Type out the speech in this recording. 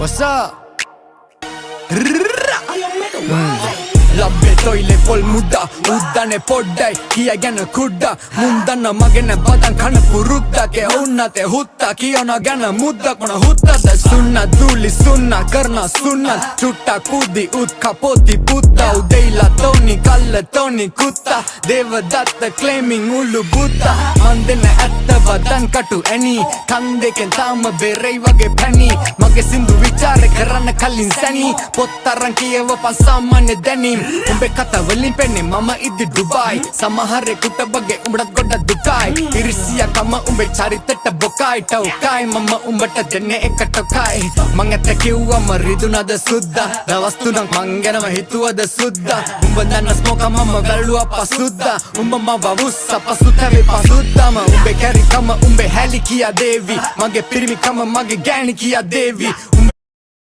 What's up? ලබ්බේ තොයිලේ පොල් මුද්දා උද්දනේ පොඩ්ඩයි කියගෙන කුඩ්ඩා මුන්දන්න මගෙන බදන් කන පුරුද්දගේ උන්නතේ හුත්තා කියන ගැන මුද්දක් මොන හුත්තද සුන්න දූලි සුන්න කරන සුන්න චුට්ටා කුදි උත් කපොති පුත්තා උදේලා තෝනි කල්ල තෝනි කුත්තා දේවදත්ත ක්ලේමින් උළු බුත්තා මන්දෙන ඇත්ත වදන් කටු ඇනි කන් දෙකෙන් තාම බෙරයි වගේ පැණි මගේ සින්දු විචාර කරන්න කලින් සැනි පොත්තරන් කියවපන් සාමාන්‍ය දැනීම් උඹේ කතා වලින් පෙන්නේ මම ඉදි ඩුබායි සමහරෙකුට වගේ උඹට ගොඩක් දුකයි ඉරිසියාකම උඹේ චරිතෙට බොකයි ටෝකයි මම උඹට දෙන්නේ එක ටෝකයි මං ඇත්ත කිව්වම රිදුනද සුද්දා දවස් තුනක් මං ගැනම හිතුවද සුද්දා උඹ දන්න ස්මෝක මම වැළුවා පසුද්දා උඹ මව වුස්සා පසුතැවේ පසුද්දාම උඹේ කැරිකම උඹේ හැලි කියා දේවි මගේ පිරිමිකම මගේ ගෑණි කියා දේවි